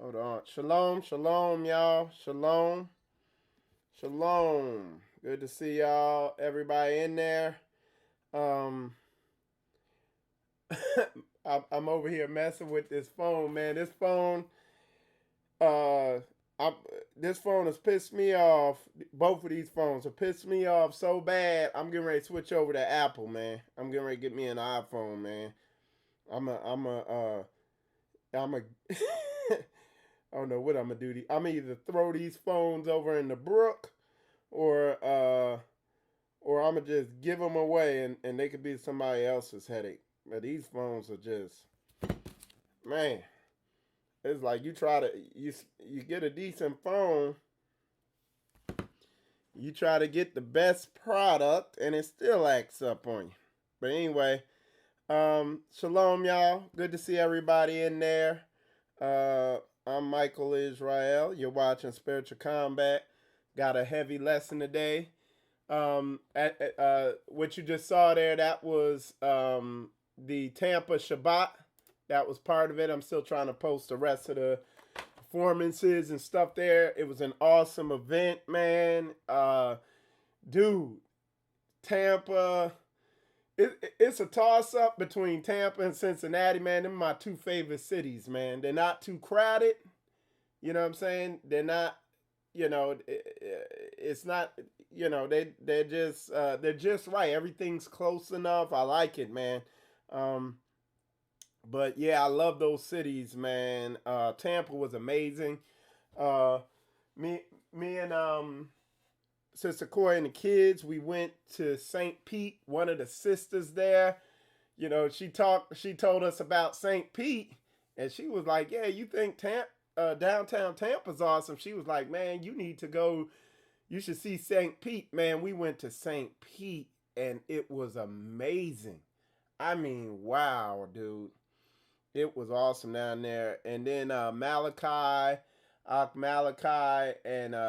Hold on. Shalom, shalom, y'all. Shalom, shalom. Good to see y'all. Everybody in there. Um, I'm over here messing with this phone, man. Uh, I, this phone has pissed me off. Both of these phones have pissed me off so bad. I'm getting ready to switch over to Apple, man. I'm getting ready to get me an iPhone, man. I'm a. I don't know what I'm gonna do. I'm gonna either throw these phones over in the brook, or I'm gonna just give them away, and they could be somebody else's headache. But these phones are just, man. It's like you get a decent phone, you try to get the best product, and it still acts up on you. But anyway, shalom, y'all. Good to see everybody in there. Uh, I'm Michael Israel. You're watching Spiritual Combat. Got a heavy lesson today. What you just saw there, that was the Tampa Shabbat. That was part of it. I'm still trying to post the rest of the performances and stuff there. It was an awesome event, man. Dude, Tampa. It's a toss up between Tampa and Cincinnati, man. Them are my two favorite cities, man. They're not too crowded. You know what I'm saying? They're not, it's not, they're just right. Everything's close enough. I like it, man. Um, but yeah, I love those cities, man. Tampa was amazing. Uh, me, me and Sister Corey and the kids, we went to St. Pete. One of the sisters there, she told us about St. Pete, and she was like, "Yeah, you think downtown Tampa's awesome?" She was like, "Man, you need to go. You should see St. Pete, man." We went to St. Pete, and it was amazing. I mean, wow, dude, it was awesome down there. And then Malachi, and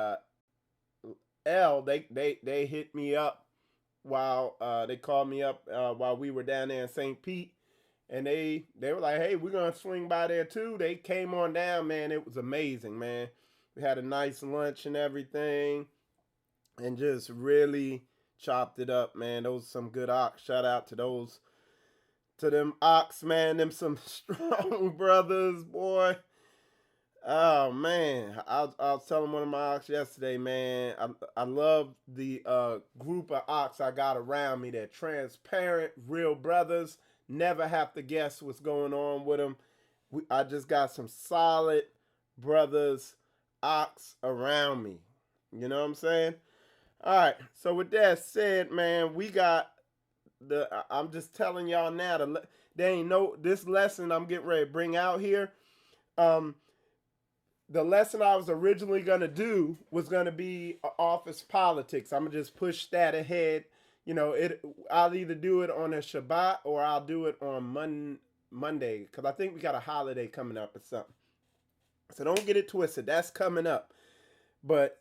they hit me up while they called me up while we were down there in St. Pete, and they were like, "Hey, we're gonna swing by there too." They came on down, man. It was amazing, man. We had a nice lunch and everything, and just really chopped it up, man. Those some good ox. Shout out to them ox, man. Them some strong brothers, boy. Oh man, I was telling one of my ox yesterday, man. I love the group of ox I got around me. They're transparent, real brothers. Never have to guess what's going on with them. I just got some solid brothers, ox around me. You know what I'm saying? All right. So with that said, man, we got the. I'm just telling y'all now. There ain't no this lesson I'm getting ready to bring out here. Um, the lesson I was originally going to do was going to be office politics. I'm going to just push that ahead. I'll either do it on a Shabbat or I'll do it on Monday, because I think we got a holiday coming up or something. So don't get it twisted. That's coming up. But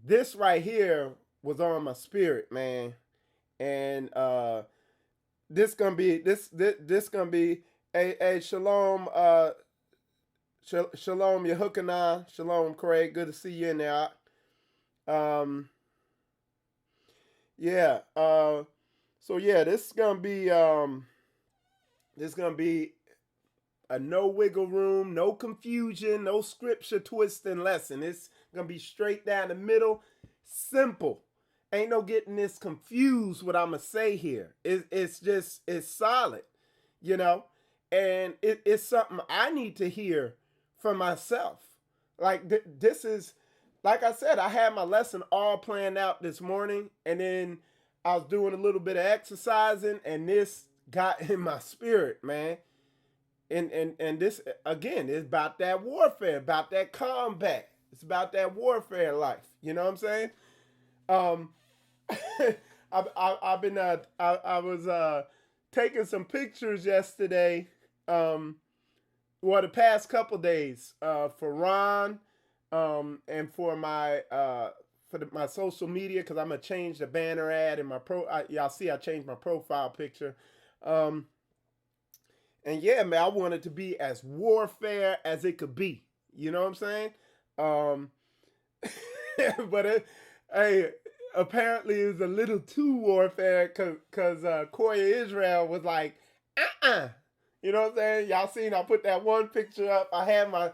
this right here was on my spirit, man. And this gonna be this gonna be a shalom Shalom Yehukanah. Shalom Craig. Good to see you in there. Um, yeah. So yeah, this is gonna be a no wiggle room, no confusion, no scripture twisting lesson. It's gonna be straight down the middle, simple. Ain't no getting this confused what I'ma say here. It's solid, you know, and it's something I need to hear for myself. Like this is, like I said, I had my lesson all planned out this morning, and then I was doing a little bit of exercising, and this got in my spirit, man. And this again is about that warfare, about that combat. It's about that warfare life. You know what I'm saying? Um, I've been I was taking some pictures yesterday. The past couple days for Ron, and for my social media, because I'm gonna change the banner ad and y'all see I changed my profile picture. And yeah, man, I want it to be as warfare as it could be. You know what I'm saying? Um, but hey, apparently it was a little too warfare because Koya Israel was like, you know what I'm saying? Y'all seen I put that one picture up. I had my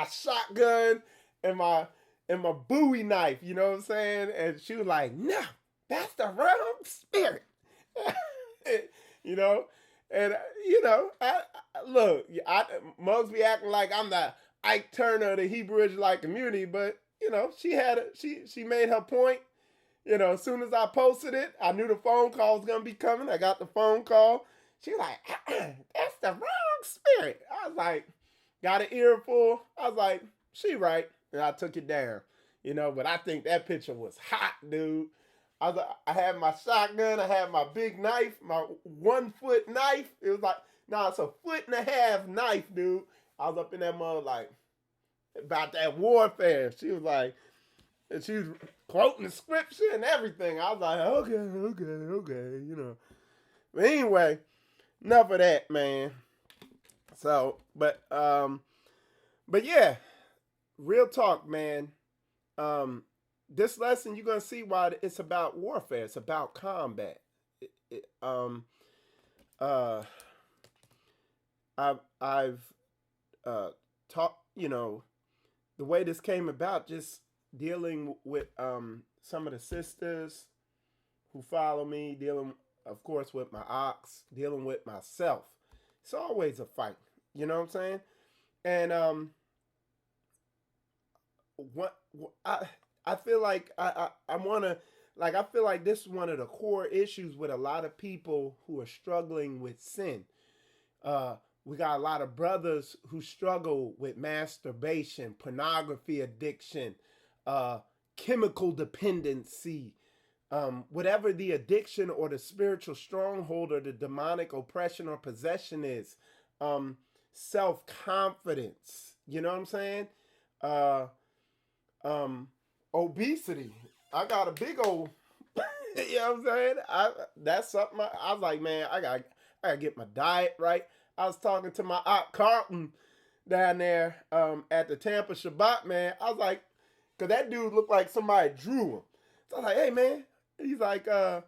shotgun and my Bowie knife, you know what I'm saying? And she was like, no, that's the wrong spirit. you know? And look, most be acting like I'm the Ike Turner of the Hebrew Israelite community, but she made her point. As soon as I posted it, I knew the phone call was gonna be coming. I got the phone call. She was like, that's the wrong spirit. I was like, got an earful. I was like, she right. And I took it down. But I think that picture was hot, dude. I had my shotgun, I had my big knife, my 1 foot knife. It was like, it's a 1.5 foot knife, dude. I was up in that mother like about that warfare. She was like, and she was quoting the scripture and everything. I was like, okay. But anyway, enough of that, man. So, but yeah, real talk, man. This lesson you're gonna see why it's about warfare. It's about combat. I've taught the way this came about, just dealing with some of the sisters who follow me, dealing of course with my ox, dealing with myself. It's always a fight, you know what I'm saying? And what I feel like I want to, like, I feel like this is one of the core issues with a lot of people who are struggling with sin. We got a lot of brothers who struggle with masturbation, pornography addiction, chemical dependency, whatever the addiction or the spiritual stronghold or the demonic oppression or possession is, self-confidence, you know what I'm saying? Uh, Obesity. I got a big old, you know what I'm saying? That's something I was like, man, I gotta get my diet right. I was talking to my aunt Carlton down there at the Tampa Shabbat, man. I was like, cause that dude looked like somebody drew him. So I was like, hey man, he's like, I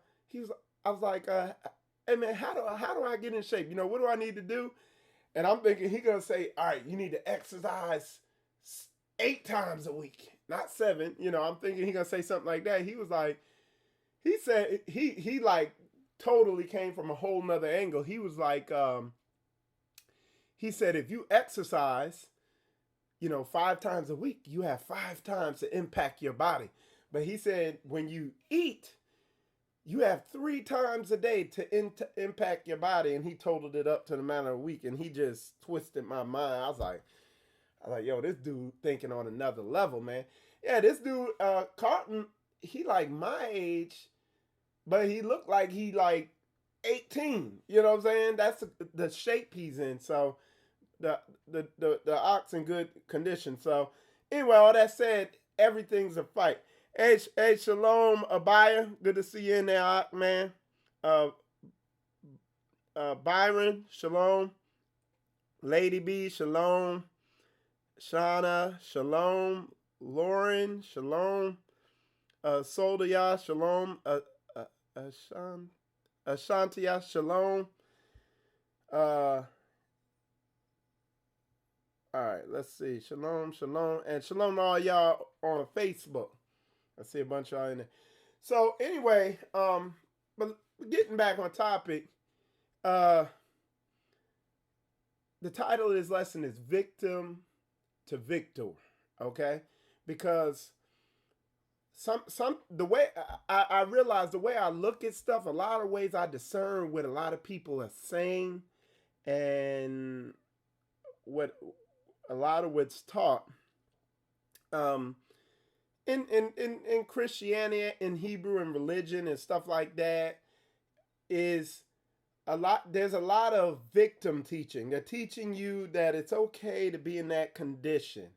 was like, hey man, how do I get in shape? What do I need to do? And I'm thinking he gonna say, all right, you need to exercise 8 times a week, not 7. I'm thinking he gonna say something like that. He was like, he said he like totally came from a whole nother angle. He was like, he said if you exercise, 5 times a week, you have 5 times to impact your body. But he said when you eat, you have 3 times a day to impact your body. And he totaled it up to the amount of a week. And he just twisted my mind. I was like, yo, this dude thinking on another level, man. Yeah, this dude, Carlton, he like my age, but he looked like he like 18. You know what I'm saying? That's the shape he's in. So the ox in good condition. So anyway, all that said, everything's a fight. Hey, Shalom, Abaya. Good to see you in there, Ox, man. Byron, Shalom. Lady B, Shalom. Shauna, Shalom. Lauren, Shalom. Soldaya, Shalom. Ashantia, Shalom. All right, let's see. Shalom, Shalom. And Shalom to all y'all on Facebook. I see a bunch of y'all in there. So anyway, but getting back on topic, the title of this lesson is Victim to Victor, okay? Because the way I realize, the way I look at stuff, a lot of ways I discern what a lot of people are saying and what a lot of what's taught in Christianity, in Hebrew and religion and stuff like that, is there's a lot of victim teaching. They're teaching you that it's okay to be in that condition.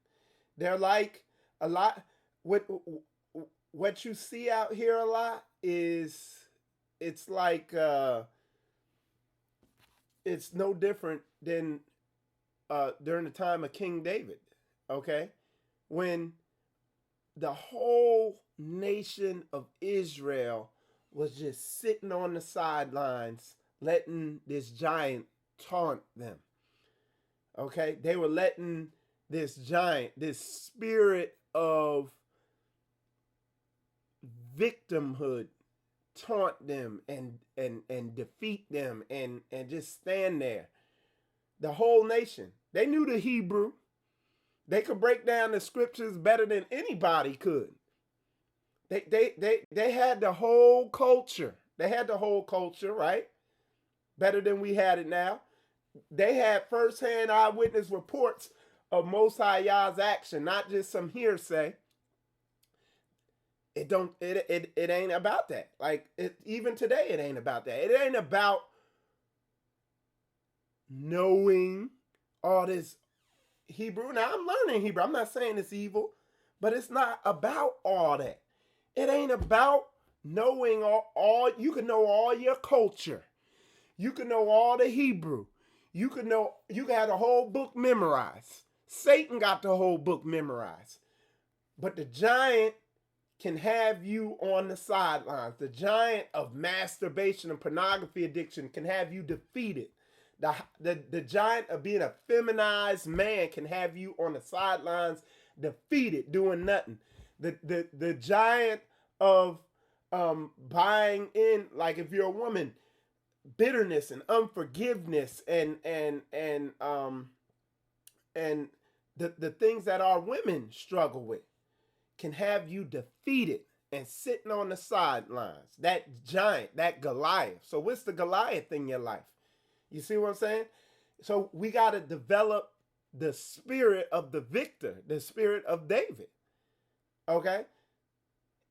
They're like a lot what you see out here a lot is, it's like it's no different than during the time of King David. Okay? When the whole nation of Israel was just sitting on the sidelines, letting this giant taunt them. Okay? They were letting this giant, this spirit of victimhood taunt them and defeat them and just stand there. The whole nation. They knew the Hebrew. They could break down the scriptures better than anybody could. They had the whole culture. They had the whole culture, right? Better than we had it now. They had firsthand eyewitness reports of Most High Yah's action, not just some hearsay. It ain't about that. Like even today, it ain't about that. It ain't about knowing all this Hebrew. Now I'm learning Hebrew. I'm not saying it's evil, but it's not about all that. It ain't about knowing all you can know all your culture. You can know all the Hebrew. You can have the whole book memorized. Satan got the whole book memorized. But the giant can have you on the sidelines. The giant of masturbation and pornography addiction can have you defeated. The giant of being a feminized man can have you on the sidelines, defeated, doing nothing. The giant of buying in, like if you're a woman, bitterness and unforgiveness and the things that our women struggle with can have you defeated and sitting on the sidelines. That giant, that Goliath. So what's the Goliath in your life? You see what I'm saying? So we got to develop the spirit of the victor, the spirit of David. Okay?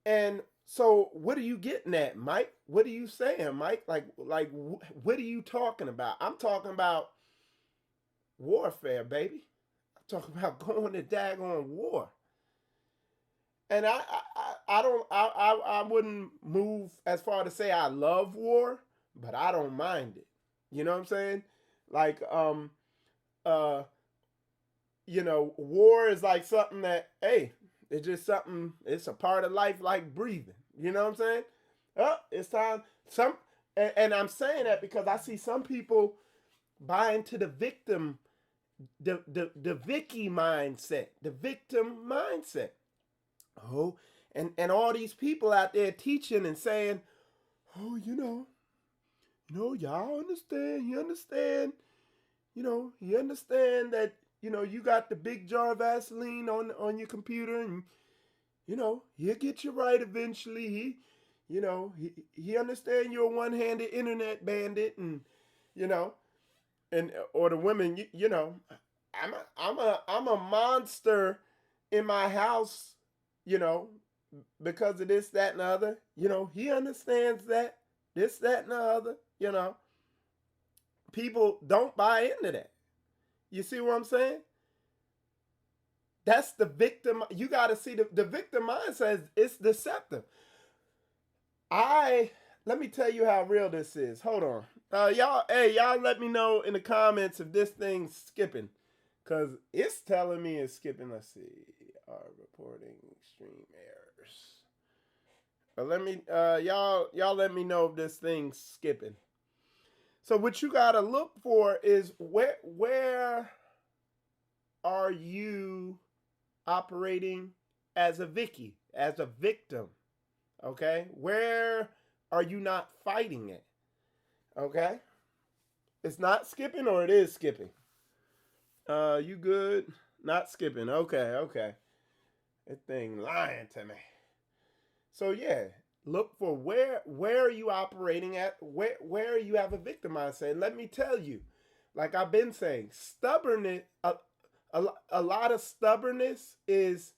And so what are you getting at, Mike? What are you saying, Mike? Like what are you talking about? I'm talking about warfare, baby. I'm talking about going to daggone war. And I wouldn't move as far to say I love war, but I don't mind it. You know what I'm saying? Like war is like something that, hey, it's just something, it's a part of life like breathing. You know what I'm saying? It's time. And I'm saying that because I see some people buy into the victim, the Vicky mindset, the victim mindset. Oh, and all these people out there teaching and saying, oh, y'all understand, you understand that, you got the big jar of Vaseline on your computer and, he'll get you right eventually. He understand you're a one-handed internet bandit and, and, or the women, I'm a monster in my house, because of this, that, and the other. He understands that, this, that, and the other, People don't buy into that. You see what I'm saying? That's the victim. You got to see the victim mindset. It's deceptive. Let me tell you how real this is. Hold on. Y'all let me know in the comments if this thing's skipping. Because it's telling me it's skipping. Let's see. Reporting extreme errors. Let me, y'all let me know if this thing's skipping. So what you gotta look for is where are you operating as a Vicky, as a victim? Okay, where are you not fighting it? Okay, it's not skipping or it is skipping. You good? Not skipping. Okay. That thing lying to me. So yeah, look for where are you operating at, where you have a victim mindset. And let me tell you, like I've been saying, stubbornness, a lot of stubbornness is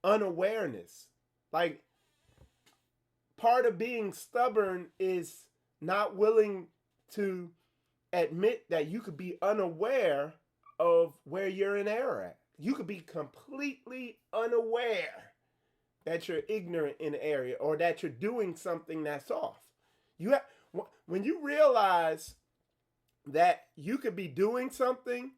unawareness. Like part of being stubborn is not willing to admit that you could be unaware of where you're in error at. You could be completely unaware that you're ignorant in an area or that you're doing something that's off. When you realize that you could be doing something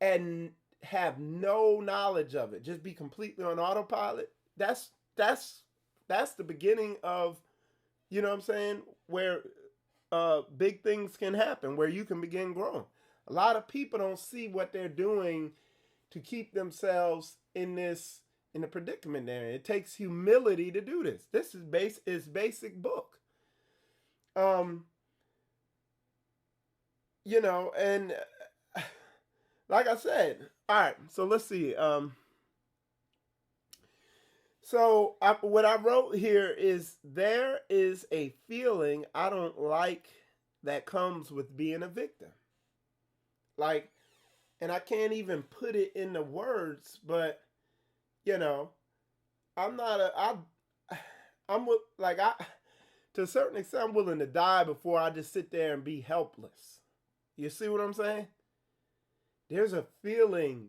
and have no knowledge of it, just be completely on autopilot, that's that's the beginning of, you know what I'm saying, where big things can happen, where you can begin growing. A lot of people don't see what they're doing to keep themselves in the predicament there. It takes humility to do this. This is basic book. Um, you know, and like I said, all right. So let's see. What I wrote here is there is a feeling I don't like that comes with being a victim. Like, and I can't even put it into words, but you know, I'm not a I'm like I to a certain extent I'm willing to die before I just sit there and be helpless. You see what I'm saying? There's a feeling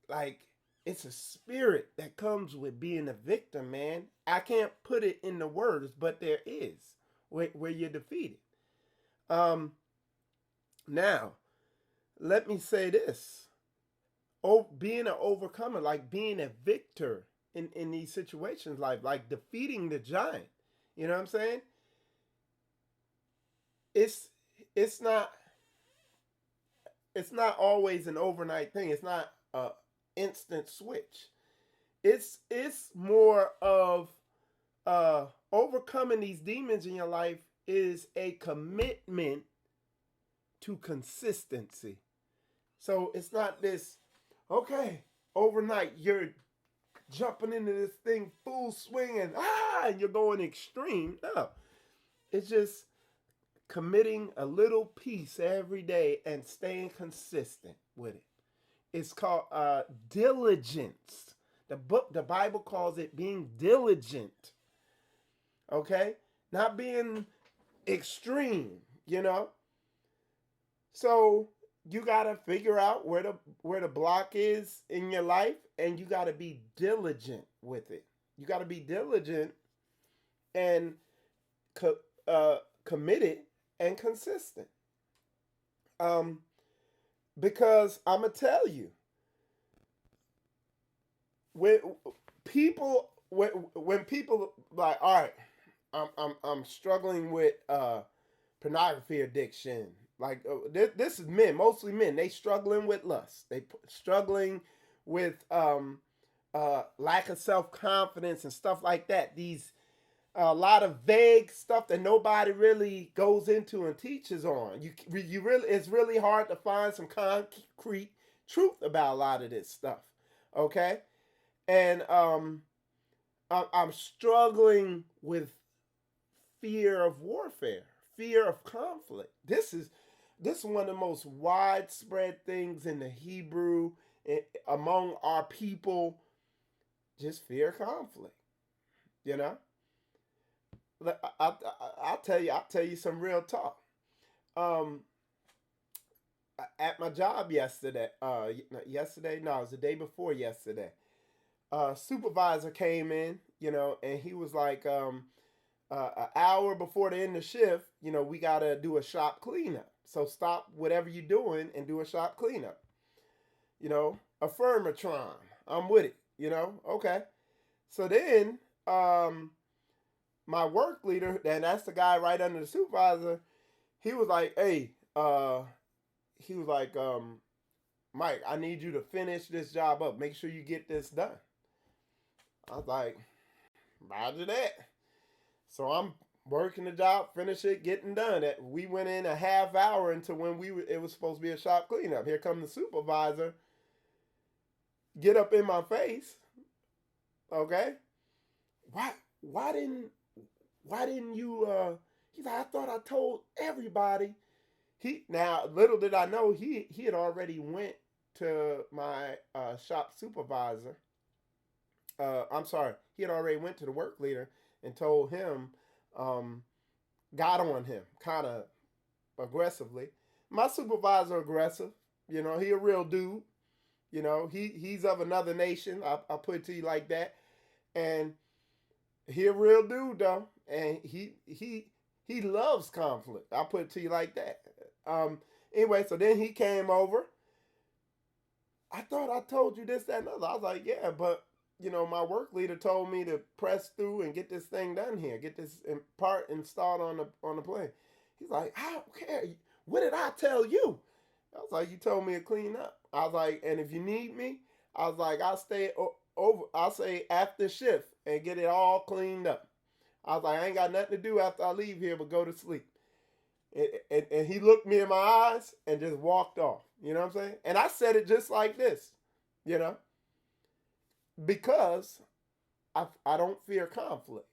like it's a spirit that comes with being a victim, man. I can't put it in the words, but there is where you're defeated. Um, Now, let me say this. Oh, being an overcomer, like being a victor in these situations, like defeating the giant. You know what I'm saying? It's it's not it's not always an overnight thing. It's not a instant switch. It's more of overcoming these demons in your life is a commitment to consistency. So it's not this, okay, overnight you're jumping into this thing full swing and you're going extreme. No, it's just committing a little piece every day and staying consistent with it. It's called diligence. The Bible calls it being diligent. Okay, not being extreme. You know, so you gotta figure out where the block is in your life, and you gotta be diligent with it. You gotta be diligent and committed and consistent. Um, because I'm gonna tell you, when when people like, all right, I'm struggling with pornography addiction. Like this is men, mostly men. They struggling with lust. They struggling with lack of self confidence and stuff like that. These a lot of vague stuff that nobody really goes into and teaches on. You really, it's really hard to find some concrete truth about a lot of this stuff. Okay, and I'm struggling with fear of warfare, fear of conflict. This is one of the most widespread things in the Hebrew among our people. Just fear of conflict. You know, I'll tell you some real talk. Um, at my job yesterday, yesterday, no, it was the day before yesterday. Supervisor came in, you know, and he was like, an hour before the end of the shift, you know, we gotta do a shop cleanup. So stop whatever you're doing and do a shop cleanup. You know, affirmatron. I'm with it. You know, okay. So then, my work leader, and that's the guy right under the supervisor, he was like, hey, he was like, Mike, I need you to finish this job up. Make sure you get this done. I was like, roger that. So I'm working the job, finish it, getting done. We went in a half hour into when it was supposed to be a shop cleanup. Here come the supervisor, get up in my face. Okay, why didn't you? He's like, I thought I told everybody. Now little did I know he had already went to my shop supervisor. I'm sorry, he had already went to the work leader and told him, got on him kind of aggressively. My supervisor aggressive, you know, he a real dude. You know, he's of another nation. I put it to you like that, and he a real dude though, and he loves conflict. I put it to you like that. Anyway, so then he came over. I thought I told you this, that, and other. I was like, yeah, but my work leader told me to press through and get this thing done here, get this part installed on the plane. He's like, I don't care. What did I tell you? I was like, you told me to clean up. I was like, and if you need me, I was like, I'll stay over. I'll say after shift and get it all cleaned up. I was like, I ain't got nothing to do after I leave here but go to sleep. And he looked me in my eyes and just walked off. You know what I'm saying? And I said it just like this, you know, because I don't fear conflict.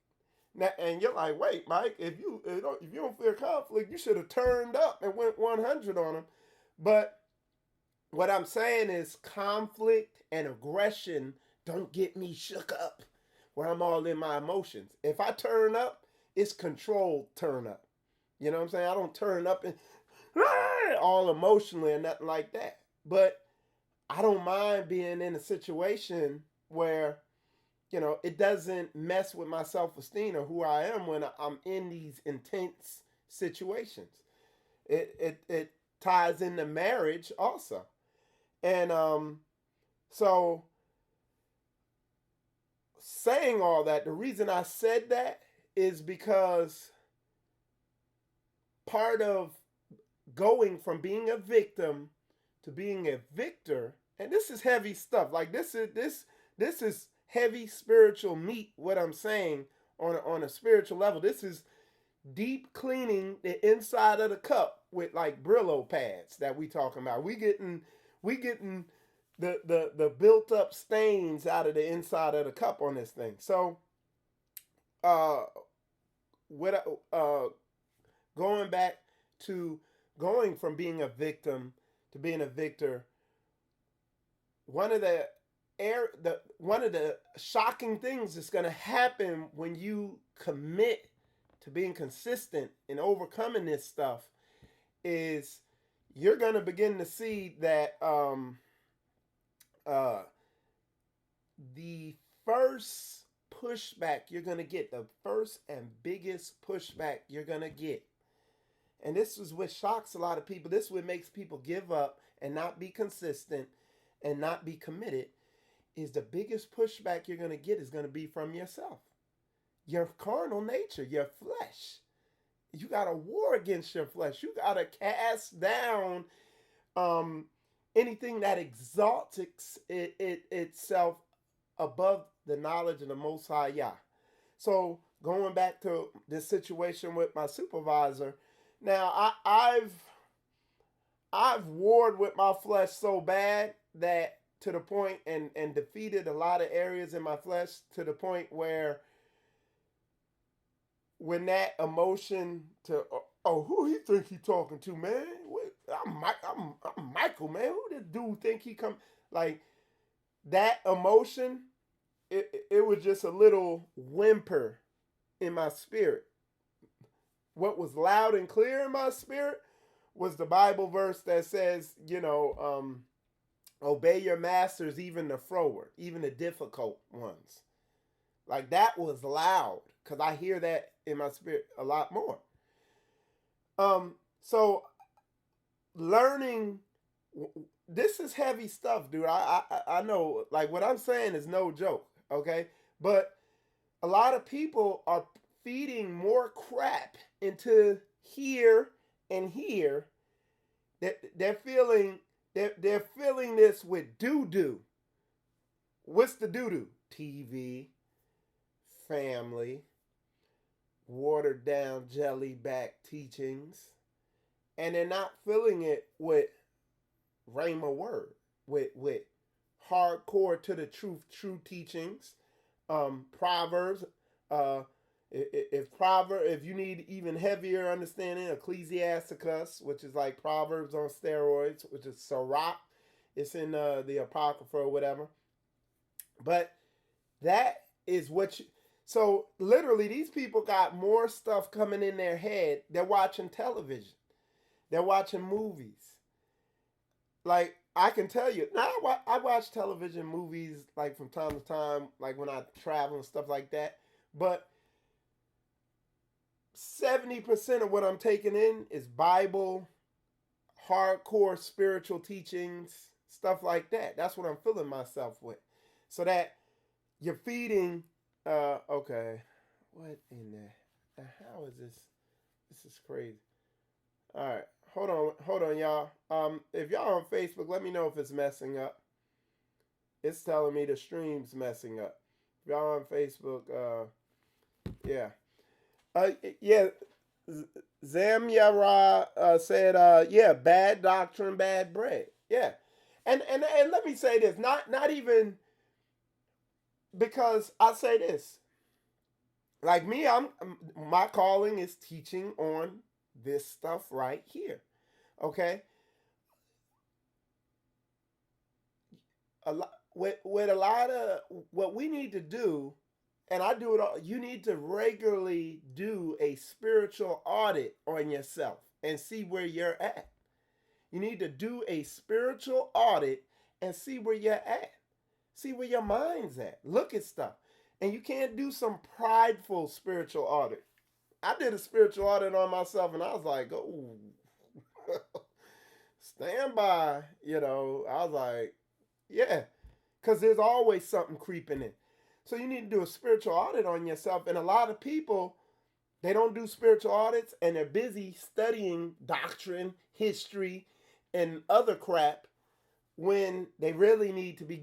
Now, and you're like, wait, Mike, if you don't fear conflict, you should have turned up and went 100 on him. But what I'm saying is conflict and aggression don't get me shook up where I'm all in my emotions. If I turn up, it's controlled turn up. You know what I'm saying? I don't turn up and all emotionally and nothing like that. But I don't mind being in a situation where, it doesn't mess with my self-esteem or who I am when I'm in these intense situations. It ties into marriage also. And so saying all that, the reason I said that is because part of going from being a victim to being a victor, and this is heavy stuff. Like this is heavy spiritual meat. What I'm saying on a spiritual level, this is deep cleaning the inside of the cup with like Brillo pads that we talking about. We getting the built up stains out of the inside of the cup on this thing. So, going back to going from being a victim to being a victor, one of the shocking things that's going to happen when you commit to being consistent in overcoming this stuff is you're going to begin to see that the first pushback you're going to get, the first and biggest pushback you're going to get, and this is what shocks a lot of people, this is what makes people give up and not be consistent and not be committed, is the biggest pushback you're going to get is going to be from yourself. Your carnal nature, your flesh. You got a war against your flesh. You got to cast down anything that exalts itself above the knowledge of the Most High Yah. So going back to this situation with my supervisor, now I've warred with my flesh so bad that to the point and defeated a lot of areas in my flesh to the point where when that emotion to who he think he talking to, man? I'm Michael, man. Who this dude think he come? Like that emotion, it was just a little whimper in my spirit. What was loud and clear in my spirit was the Bible verse that says, obey your masters, even the froward, even the difficult ones. Like that was loud because I hear that in my spirit a lot more. So learning, this is heavy stuff, dude. I know, like what I'm saying is no joke, okay? But a lot of people are feeding more crap into here and here. They're feeling this with doo-doo. What's the doo-doo? TV, family, watered down jelly-back teachings, and they're not filling it with Rhema word, with hardcore to the true teachings, Proverbs. If you need even heavier understanding, Ecclesiasticus, which is like Proverbs on steroids, which is Sirach. It's in the Apocrypha or whatever. But that is what you... So literally these people got more stuff coming in their head. They're watching television. They're watching movies. Like, I can tell you, now I watch television, movies, like from time to time, like when I travel and stuff like that. But 70% of what I'm taking in is Bible, hardcore spiritual teachings, stuff like that. That's what I'm filling myself with. So that you're feeding, okay, what in the, how is this? This is crazy. All right, hold on, y'all. If y'all on Facebook, let me know if it's messing up. It's telling me the stream's messing up. If y'all on Facebook, yeah. Uh, yeah, Zamyara said, yeah, bad doctrine, bad bread. Yeah. And let me say this, not even because I say this. Like me, my calling is teaching on this stuff right here. Okay? A lot with a lot of what we need to do, and I do it all, you need to regularly do a spiritual audit on yourself and see where you're at. You need to do a spiritual audit and see where you're at. See where your mind's at. Look at stuff. And you can't do some prideful spiritual audit. I did a spiritual audit on myself and I was like, oh, stand by. I was like, yeah, because there's always something creeping in. So you need to do a spiritual audit on yourself. And a lot of people, they don't do spiritual audits and they're busy studying doctrine, history, and other crap when they really need to be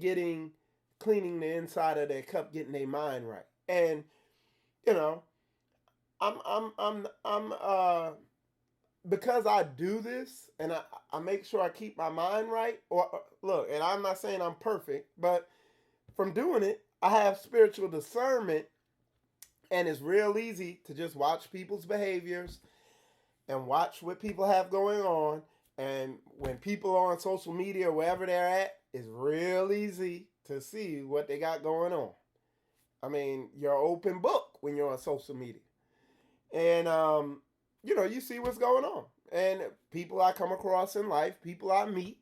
cleaning the inside of their cup, getting their mind right. And you know, I'm because I do this and I make sure I keep my mind right. Or look, and I'm not saying I'm perfect, but from doing it, I have spiritual discernment, and it's real easy to just watch people's behaviors and watch what people have going on. And when people are on social media or wherever they're at, it's real easy to see what they got going on. I mean, you're an open book when you're on social media. And, you see what's going on. And people I come across in life, people I meet,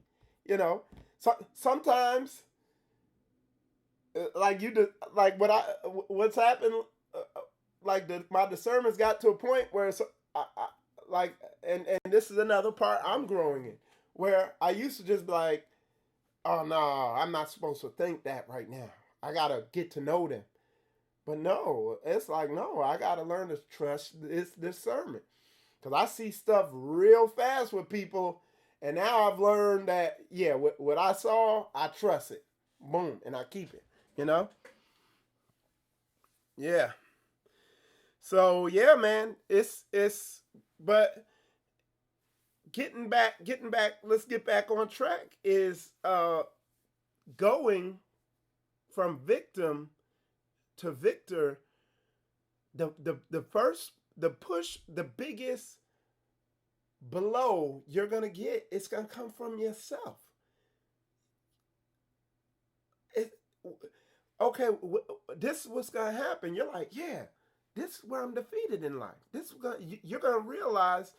sometimes, like what's happened, my discernment's got to a point where it's, like, and this is another part I'm growing in, where I used to just be like, oh no, I'm not supposed to think that right now. I gotta get to know them. But no, it's like, no, I gotta learn to trust this discernment. Because I see stuff real fast with people, and now I've learned that, yeah, what I saw, I trust it. Boom, and I keep it, you know? Yeah. So yeah, man, but getting back, let's get back on track, is going from victim to victor. The biggest blow you're gonna get, it's gonna come from yourself. It, okay, this is what's gonna happen. You're like, yeah, this is where I'm defeated in life. You're gonna realize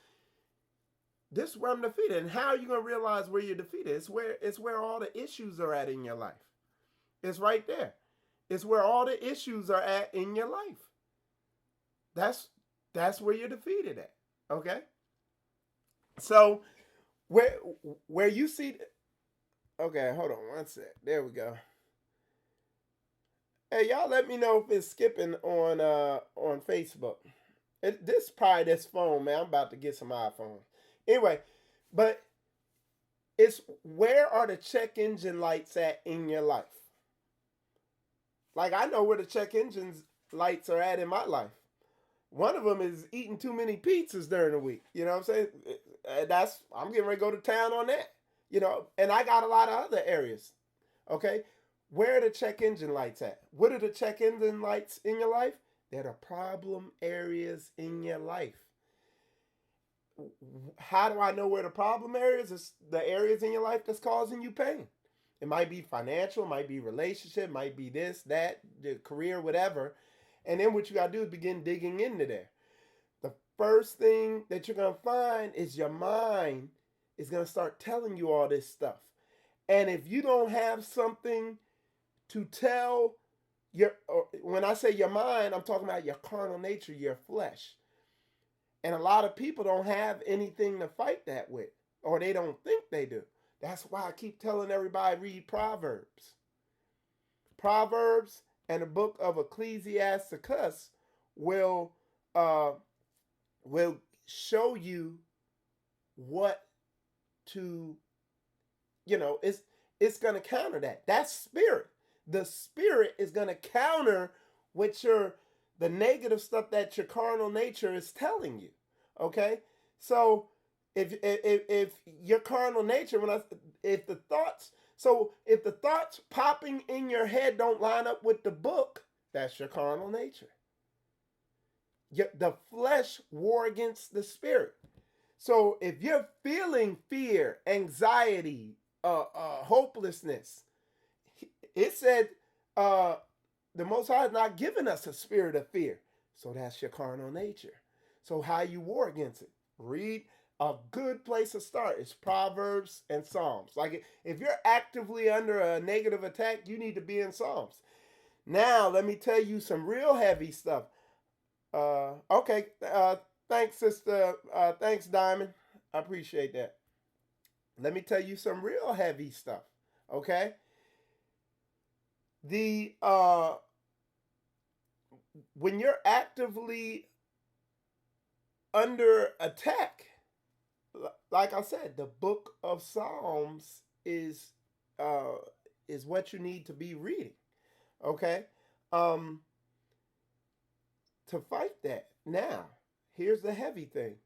this is where I'm defeated. And how are you gonna realize where you're defeated? It's where all the issues are at in your life. It's right there. It's where all the issues are at in your life. That's where you're defeated at. Okay? So where you see, okay, hold on one sec. There we go. Hey, y'all let me know if it's skipping on Facebook. This is probably this phone, man. I'm about to get some iPhones. Anyway, but it's where are the check engine lights at in your life? Like, I know where the check engine lights are at in my life. One of them is eating too many pizzas during the week. You know what I'm saying? I'm getting ready to go to town on that. And I got a lot of other areas. Okay? Where are the check engine lights at? What are the check engine lights in your life? They're the problem areas in your life. How do I know where the problem areas is? The areas in your life that's causing you pain. It might be financial, might be relationship, might be this, that, the career, whatever. And then what you got to do is begin digging into there. The first thing that you're going to find is your mind is going to start telling you all this stuff. And if you don't have something to tell when I say your mind, I'm talking about your carnal nature, your flesh. And a lot of people don't have anything to fight that with, or they don't think they do. That's why I keep telling everybody read Proverbs. Proverbs and the book of Ecclesiasticus will uh, will show you what to, it's going to counter that. That's spirit. The spirit is going to counter what the negative stuff that your carnal nature is telling you. Okay, so if your carnal nature, if the thoughts popping in your head don't line up with the book, that's your carnal nature. The flesh war against the spirit. So if you're feeling fear, anxiety, hopelessness, it said the Most High has not given us a spirit of fear. So that's your carnal nature. So how you war against it? Read. A good place to start is Proverbs and Psalms. Like if you're actively under a negative attack, you need to be in Psalms. Now let me tell you some real heavy stuff. Okay. Thanks, sister. Thanks, Diamond. I appreciate that. Let me tell you some real heavy stuff. Okay. When you're actively under attack, like I said, the book of Psalms is what you need to be reading. Okay. To fight that. Now, here's the heavy thing.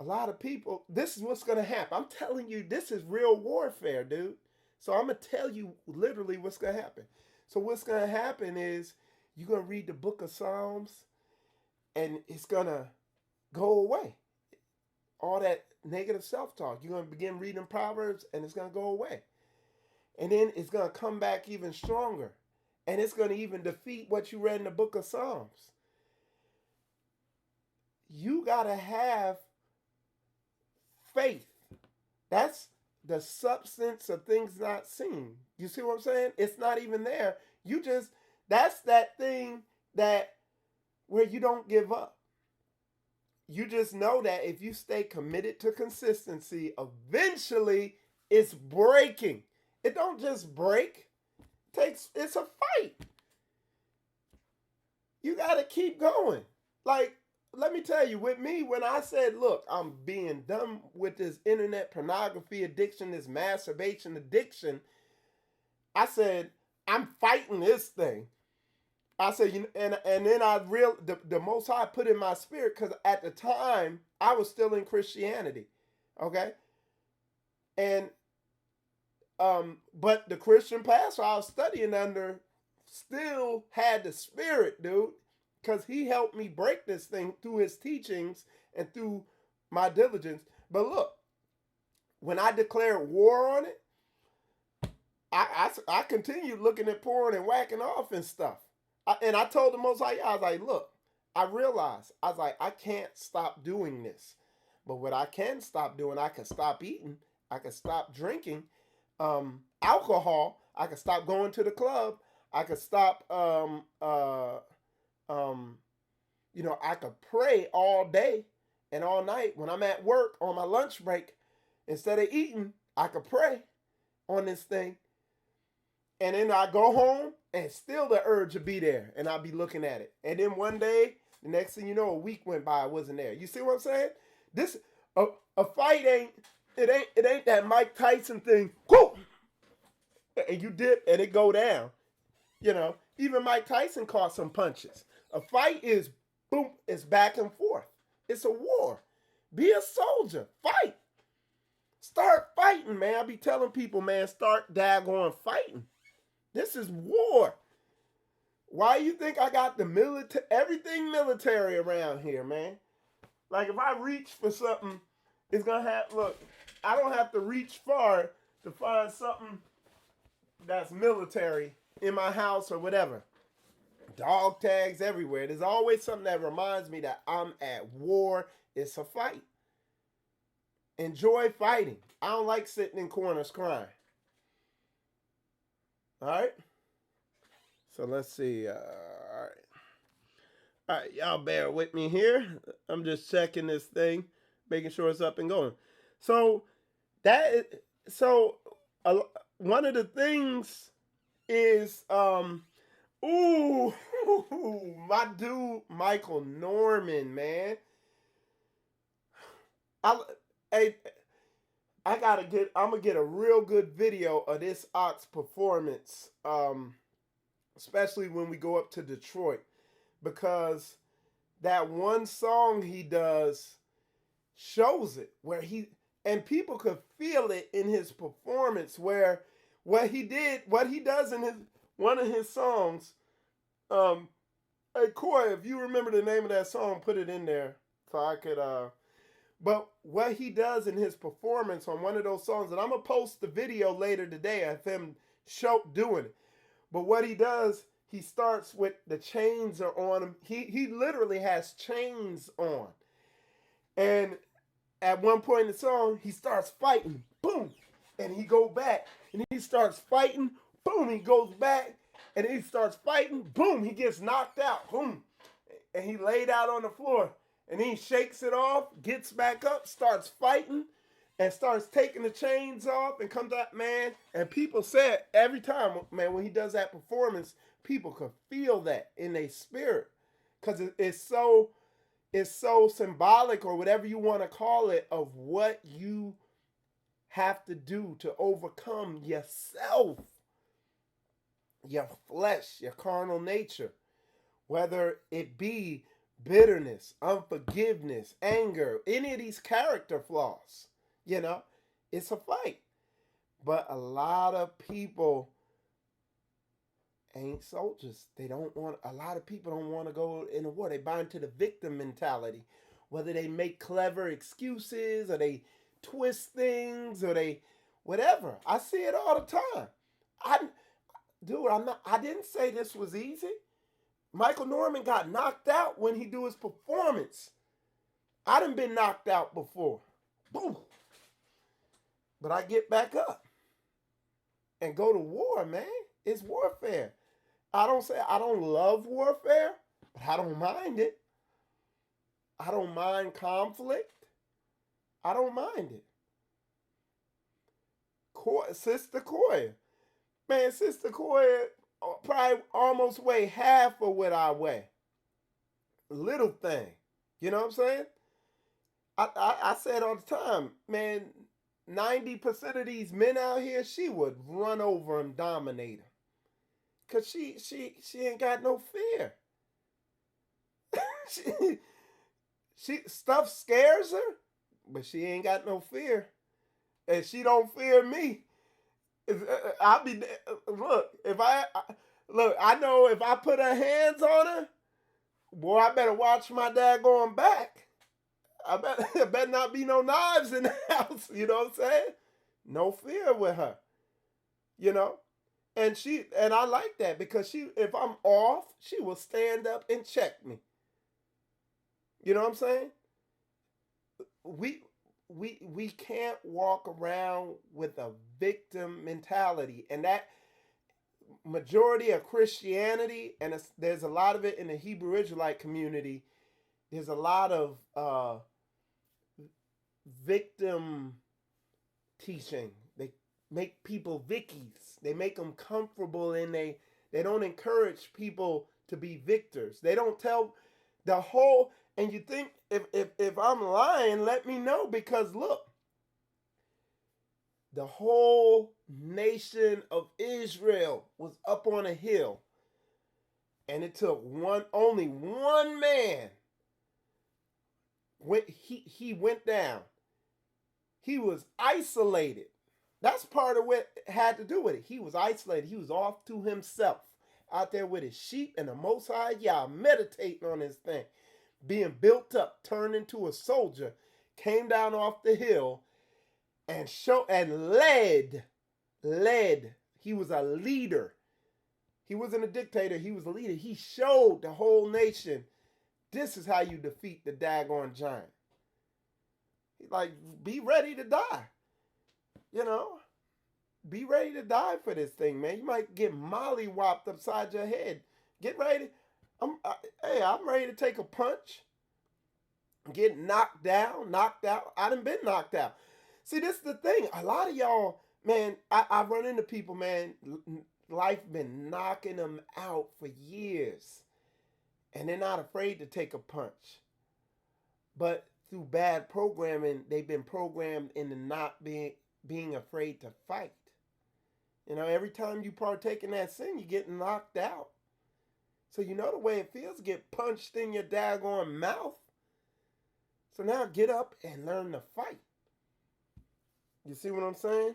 A lot of people, this is what's going to happen. I'm telling you, this is real warfare, dude. So I'm going to tell you literally what's going to happen. So what's going to happen is you're going to read the book of Psalms and it's going to go away. All that negative self-talk. You're going to begin reading Proverbs and it's going to go away. And then it's going to come back even stronger. And it's going to even defeat what you read in the book of Psalms. You got to have faith. That's the substance of things not seen. You see what I'm saying? It's not even there. That's that thing that where you don't give up. You just know that if you stay committed to consistency, eventually it's breaking. It don't just break. It's a fight. You got to keep going. Like, let me tell you, with me, when I said, look, I'm being done with this internet pornography addiction, this masturbation addiction, I said, I'm fighting this thing. I said, and then the Most High put in my spirit, because at the time, I was still in Christianity, okay? And, but the Christian pastor I was studying under still had the spirit, dude, because he helped me break this thing through his teachings and through my diligence. But look, when I declared war on it, I continued looking at porn and whacking off and stuff. And I told the Most High, I was like, look, I realized, I was like, I can't stop doing this. But what I can stop doing, I can stop eating. I can stop drinking alcohol. I can stop going to the club. I can stop, I could pray all day and all night. When I'm at work on my lunch break, instead of eating, I could pray on this thing. And then I go home and still the urge will be there and I'll be looking at it. And then one day, the next thing you know, a week went by, I wasn't there. You see what I'm saying? This, a fight ain't that Mike Tyson thing, whoo, and you dip and it go down. Even Mike Tyson caught some punches. A fight is, boom, it's back and forth. It's a war. Be a soldier. Fight. Start fighting, man. I be telling people, man, start daggone fighting. This is war. Why you think I got the everything military around here, man? Like if I reach for something, it's gonna have, look, I don't have to reach far to find something that's military in my house or whatever. Dog tags everywhere. There's always something that reminds me that I'm at war. It's a fight. Enjoy fighting. I don't like sitting in corners crying. All right. So let's see. All right. Y'all bear with me here. I'm just checking this thing, making sure it's up and going. So that is, so uh, one of the things is ooh my dude Michael Norman, man. I hey, I'm gonna get a real good video of this Ox performance, especially when we go up to Detroit, because that one song he does shows it where he and people could feel it in his performance where what he does in his one of his songs. Hey Coy, if you remember the name of that song, put it in there so I could but what he does in his performance on one of those songs, and I'm gonna post the video later today of him doing it. But what he does, he starts with the chains are on him. He literally has chains on, and at one point in the song, he starts fighting, boom, and he go back, and he starts fighting, boom, he goes back, and he starts fighting, boom, he gets knocked out, boom, and he laid out on the floor, and he shakes it off, gets back up, starts fighting, and starts taking the chains off, and comes out, man, and people said every time, man, when he does that performance, people could feel that in their spirit, because it's so symbolic or whatever you want to call it of what you have to do to overcome yourself, your flesh, your carnal nature, whether it be bitterness, unforgiveness, anger, any of these character flaws. It's a fight. But a lot of people ain't soldiers. A lot of people don't want to go in the war. They buy into the victim mentality. Whether they make clever excuses or they twist things or they whatever. I see it all the time. I didn't say this was easy. Michael Norman got knocked out when he do his performance. I done been knocked out before. Boom. But I get back up and go to war, man. It's warfare. I don't love warfare, but I don't mind it. I don't mind conflict. I don't mind it. Sister Koya. Man, Sister Koya probably almost weigh half of what I weigh. Little thing. You know what I'm saying? I said all the time, man, 90% of these men out here, she would run over and dominate them. Cause she ain't got no fear. she stuff scares her, but she ain't got no fear, and she don't fear me. I'll be look I know if I put her hands on her, boy, I better watch my daggone back. There better not be no knives in the house. You know what I'm saying? No fear with her. You know. And I like that because if I'm off, she will stand up and check me. You know what I'm saying? We can't walk around with a victim mentality, and that majority of Christianity, and there's a lot of it in the Hebrew Israelite community. There's a lot of victim teaching. They make people vickies. They make them comfortable, and they don't encourage people to be victors. They don't tell the whole. And you think if I'm lying, let me know, because look, the whole nation of Israel was up on a hill, and it took only one man. He went down. He was isolated. That's part of what had to do with it. He was isolated. He was off to himself, out there with his sheep and the Most High Yah, meditating on his thing, being built up, turned into a soldier, came down off the hill and led. He was a leader. He wasn't a dictator. He was a leader. He showed the whole nation, this is how you defeat the daggone giant. He's like, be ready to die. You know, be ready to die for this thing, man. You might get mollywopped upside your head. Get ready. I'm ready to take a punch. Get knocked out. I done been knocked out. See, this is the thing. A lot of y'all, man, I run into people, man, life been knocking them out for years. And they're not afraid to take a punch. But through bad programming, they've been programmed into not being afraid to fight. You know, every time you partake in that sin, you get knocked out. So you know the way it feels to get punched in your daggone mouth. So now get up and learn to fight. You see what I'm saying?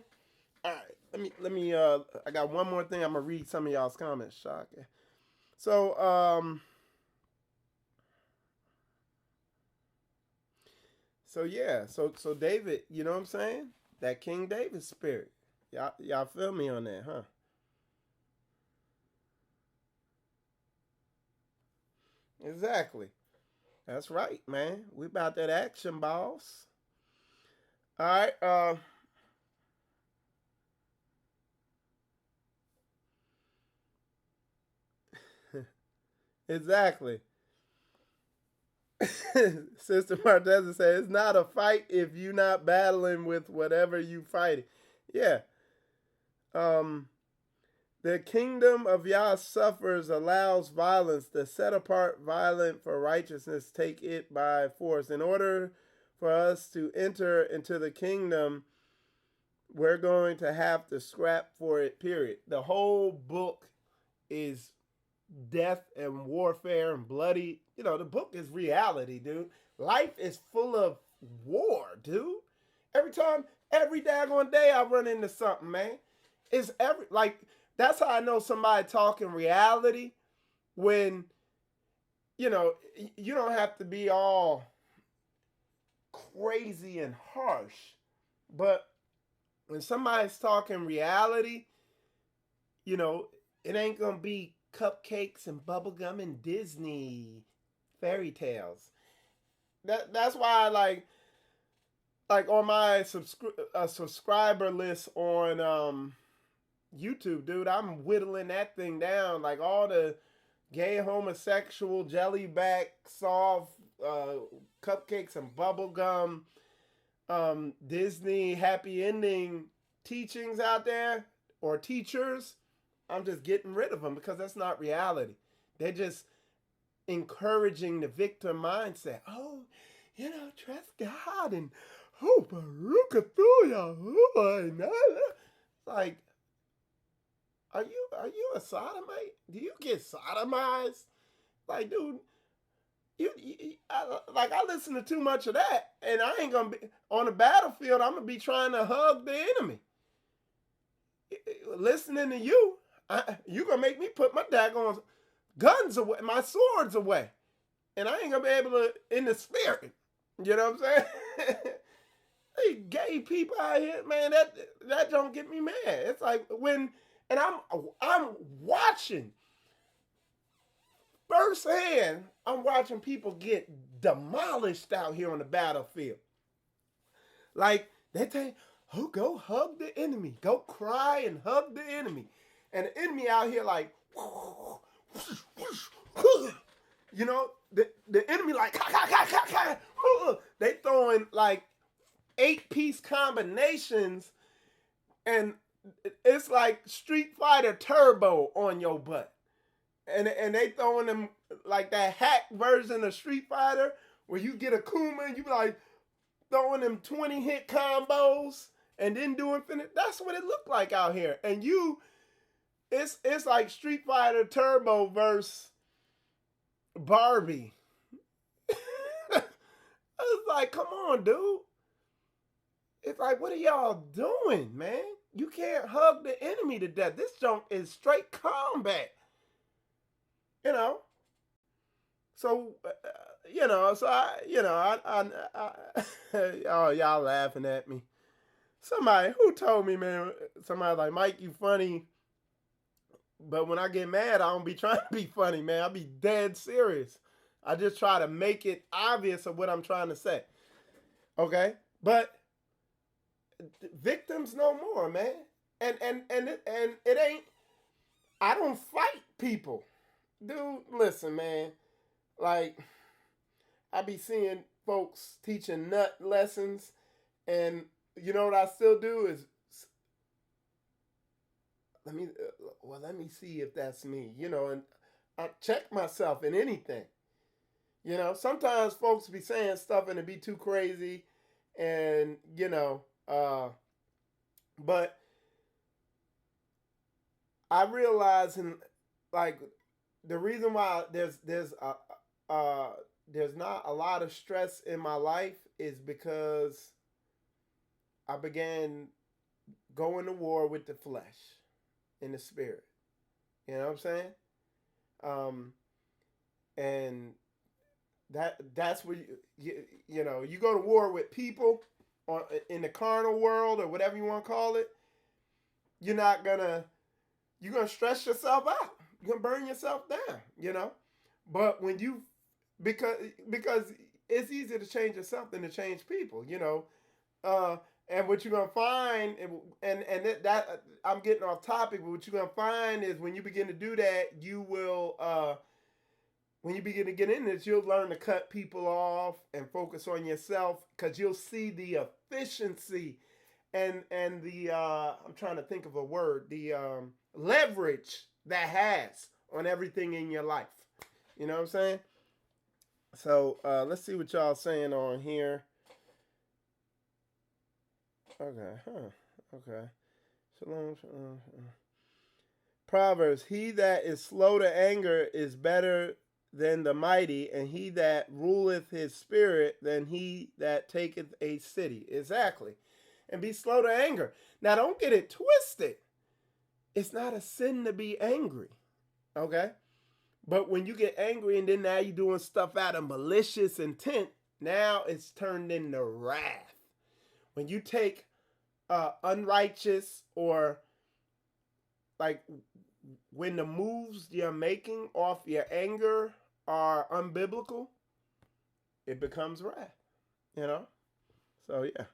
All right, let me I got one more thing. I'm gonna read some of y'all's comments. Shocking. So yeah, so David, you know what I'm saying? That King David spirit. Y'all feel me on that, huh? Exactly. That's right, man. We about that action, boss. All right, exactly. Sister Marteza said it's not a fight if you're not battling with whatever you fighting. Yeah. Um the kingdom of Yah suffers, allows violence. The set apart violent for righteousness take it by force. In order for us to enter into the kingdom, we're going to have to scrap for it, period. The whole book is death and warfare and bloody. You know, the book is reality, dude. Life is full of war, dude. Every daggone day, I run into something, man. It's that's how I know somebody talking reality when, you know, you don't have to be all crazy and harsh, but when somebody's talking reality, you know, it ain't gonna be cupcakes and bubblegum and Disney fairy tales. That's why I like on my subscriber list on YouTube, dude. I'm whittling that thing down, like all the gay, homosexual, jellyback, soft cupcakes and bubblegum, Disney happy ending teachings out there or teachers. I'm just getting rid of them because that's not reality. They're just encouraging the victim mindset. Oh, you know, trust God and hope like, are you a sodomite? Do you get sodomized? Like, dude, I listen to too much of that, and I ain't gonna be on the battlefield. I'm gonna be trying to hug the enemy. Listening to you, you gonna make me put my daggone guns away, my swords away, and I ain't gonna be able to in the spirit. You know what I'm saying? Hey, gay people out here, man, that don't get me mad. It's like and I'm watching firsthand. I'm watching people get demolished out here on the battlefield. Like they think, oh, go hug the enemy, go cry and hug the enemy, and the enemy out here like, you know, the enemy like, they throwing like 8-piece combinations, and it's like Street Fighter Turbo on your butt, and they throwing them like that hack version of Street Fighter where you get a Kuma and you be like throwing them 20-hit combos and then doing finish. That's what it looked like out here, and it's like Street Fighter Turbo versus Barbie. It's like, come on, dude. It's like, what are y'all doing, man? You can't hug the enemy to death. This junk is straight combat. You know? So, oh, y'all laughing at me. Somebody who told me, man, somebody like, Mike, you funny. But when I get mad, I don't be trying to be funny, man. I be dead serious. I just try to make it obvious of what I'm trying to say. Okay? But victims no more, man. And it ain't, I don't fight people. Dude, listen, man. Like, I be seeing folks teaching nut lessons, and you know what I still do is let me see if that's me, and I check myself in anything. Sometimes folks be saying stuff and it be too crazy, and but I realize, and like, the reason why uh there's not a lot of stress in my life is because I began going to war with the flesh and the spirit. You know what I'm saying? Um, and that's where you go to war with people in the carnal world or whatever you want to call it. You're not gonna you're gonna stress yourself out. You're gonna burn yourself down. But when you because because it's easier to change yourself than to change people. Uh, and what you're gonna find, and that I'm getting off topic, but what you're gonna find is when you begin to do that, you will when you begin to get in this, you'll learn to cut people off and focus on yourself because you'll see the efficiency and the I'm trying to think of a word, the leverage that has on everything in your life. You know what I'm saying? So let's see what y'all saying on here. Okay, okay. Shalom, shalom. Proverbs: He that is slow to anger is better than the mighty, and he that ruleth his spirit than he that taketh a city. Exactly. And be slow to anger. Now, don't get it twisted. It's not a sin to be angry. Okay? But when you get angry and then now you're doing stuff out of malicious intent, now it's turned into wrath. When you take unrighteous, or like when the moves you're making off your anger are unbiblical, it becomes wrath. So yeah.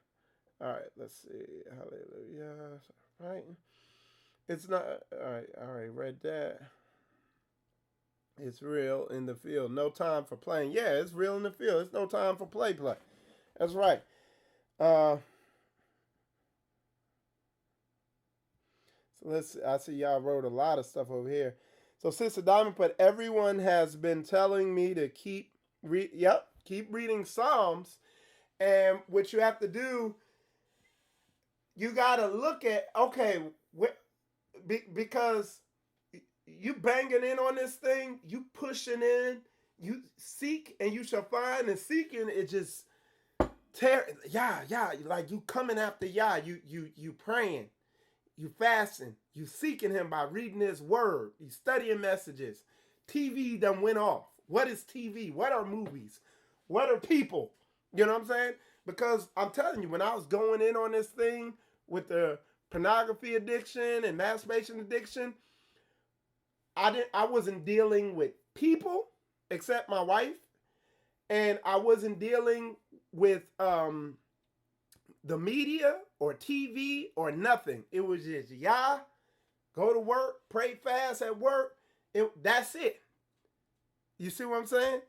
All right, let's see. Hallelujah. Right. It's not all right. All right, read that. It's real in the field. No time for playing. Yeah, it's real in the field. It's no time for play. That's right. So I see y'all wrote a lot of stuff over here. So Sister Diamond put, everyone has been telling me to keep reading Psalms. And what you have to do, you got to look at, okay, because you banging in on this thing, you pushing in, you seek and you shall find, and seeking it just like you coming after you praying, you fasting, you seeking him by reading his word, you studying messages. TV done went off. What is TV? What are movies? What are people? You know what I'm saying? Because I'm telling you, when I was going in on this thing with the pornography addiction and masturbation addiction, I wasn't dealing with people except my wife, and I wasn't dealing with the media or TV or nothing. It was just go to work, pray fast at work. That's it. You see what I'm saying?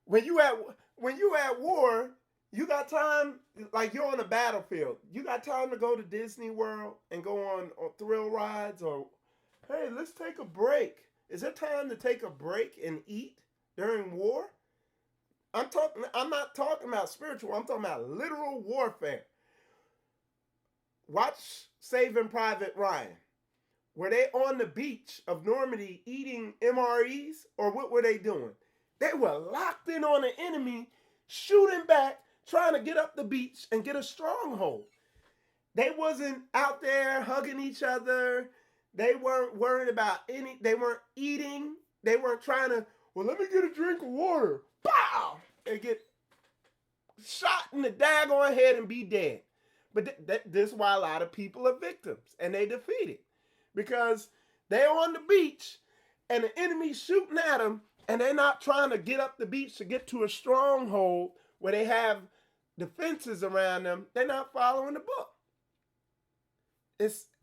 when you at war, you got time, like you're on a battlefield. You got time to go to Disney World and go on thrill rides, or hey, let's take a break. Is there time to take a break and eat during war? I'm not talking about spiritual. I'm talking about literal warfare. Watch Saving Private Ryan. Were they on the beach of Normandy eating MREs, or what were they doing? They were locked in on the enemy, shooting back, trying to get up the beach and get a stronghold. They wasn't out there hugging each other. They weren't worried about they weren't eating. They weren't trying to, well, let me get a drink of water. Pow! They get shot in the daggone head and be dead. But this is why a lot of people are victims and they defeated. Because they're on the beach and the enemy's shooting at them, and they're not trying to get up the beach to get to a stronghold where they have defenses around them. They're not following the book.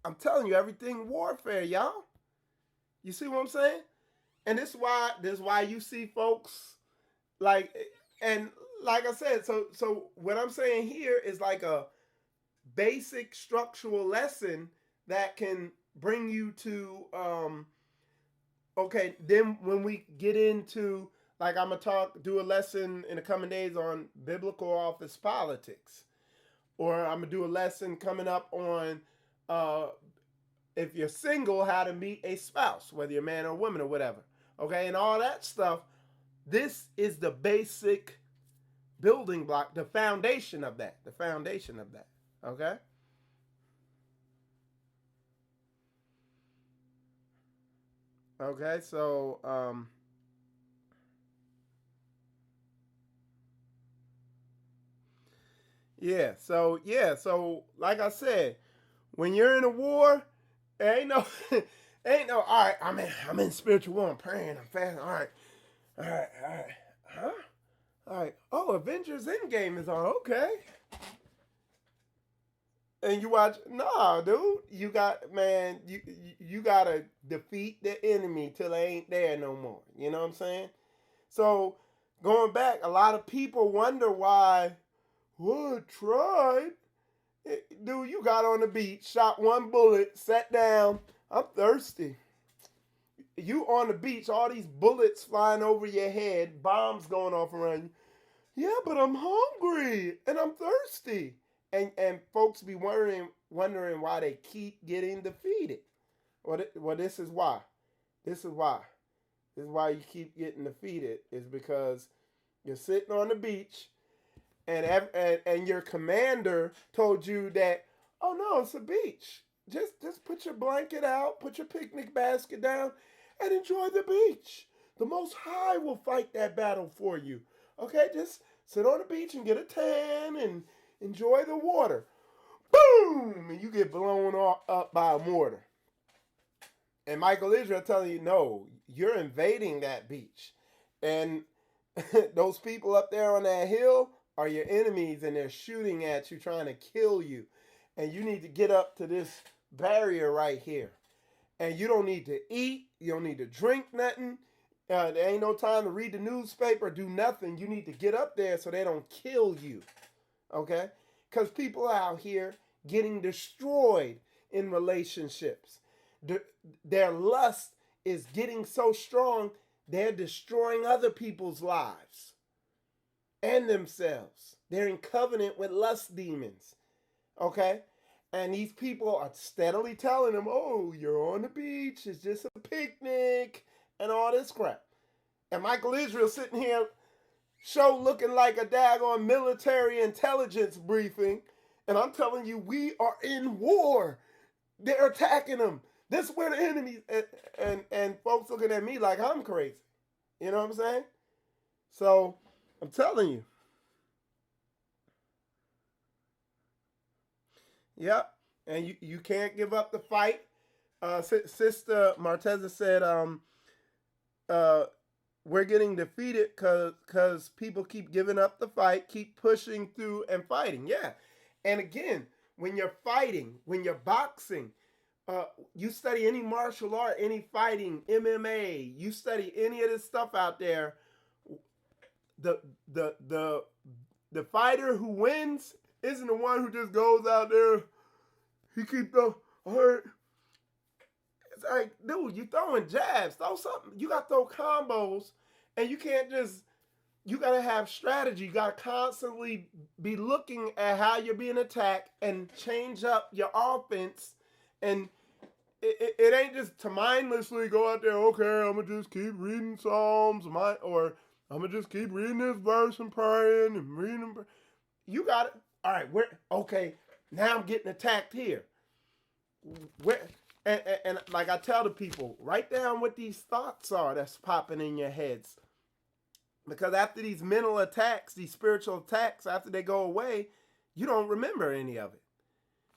I'm telling you, everything warfare, y'all. You see what I'm saying? And this is why you see folks like, and like I said, so what I'm saying here is like a basic structural lesson that can bring you to okay, then when we get into, like, I'm gonna do a lesson in the coming days on biblical office politics, or I'm gonna do a lesson coming up on uh if you're single, how to meet a spouse, whether you're a man or woman or whatever. Okay, and all that stuff. This is the basic building block, the foundation of that. The foundation of that. Okay? Okay, so so like I said, when you're in a war, ain't no ain't no all right, I'm in spiritual war, I'm praying, I'm fasting, all right. Huh? All right. Oh, Avengers Endgame is on. Okay. And you watch, nah, dude. You got, man, you gotta defeat the enemy till they ain't there no more. You know what I'm saying? So going back, a lot of people wonder why. What tried? Dude, you got on the beach, shot one bullet, sat down. I'm thirsty. You on the beach, all these bullets flying over your head, bombs going off around you. Yeah, but I'm hungry and I'm thirsty. And folks be wondering why they keep getting defeated. Well, this is why. This is why. This is why you keep getting defeated. Is because you're sitting on the beach, and your commander told you that, oh no, it's a beach. Just put your blanket out, put your picnic basket down, and enjoy the beach. The Most High will fight that battle for you. Okay, just sit on the beach and get a tan and enjoy the water. Boom! And you get blown up by a mortar. And Michael Israel telling you, no, you're invading that beach. And those people up there on that hill are your enemies, and they're shooting at you, trying to kill you. And you need to get up to this barrier right here. And you don't need to eat. You don't need to drink nothing. There ain't no time to read the newspaper, do nothing. You need to get up there so they don't kill you. Okay? Because people out here getting destroyed in relationships. Their lust is getting so strong, they're destroying other people's lives and themselves. They're in covenant with lust demons. Okay? And these people are steadily telling them, oh, you're on the beach, it's just a picnic, and all this crap. And Michael Israel sitting here, show looking like a daggone military intelligence briefing. And I'm telling you, we are in war. They're attacking them. This is where the enemies, and folks looking at me like I'm crazy. You know what I'm saying? So I'm telling you. Yep. And you can't give up the fight. Sister Marteza said, uh, we're getting defeated because people keep giving up the fight, keep pushing through and fighting. Yeah. And again, when you're fighting, when you're boxing, you study any martial art, any fighting, MMA, you study any of this stuff out there, the the the the fighter who wins isn't the one who just goes out there. He keep the hurt. It's like, dude, you throwing jabs, throw something. You got to throw combos, and you can't just. You got to have strategy. You got to constantly be looking at how you're being attacked and change up your offense. And it ain't just to mindlessly go out there, okay, I'm going to just keep reading Psalms, or I'm going to just keep reading this verse and praying and reading them. You got it. All right, okay, now I'm getting attacked here. And like I tell the people, write down what these thoughts are that's popping in your heads. Because after these mental attacks, these spiritual attacks, after they go away, you don't remember any of it.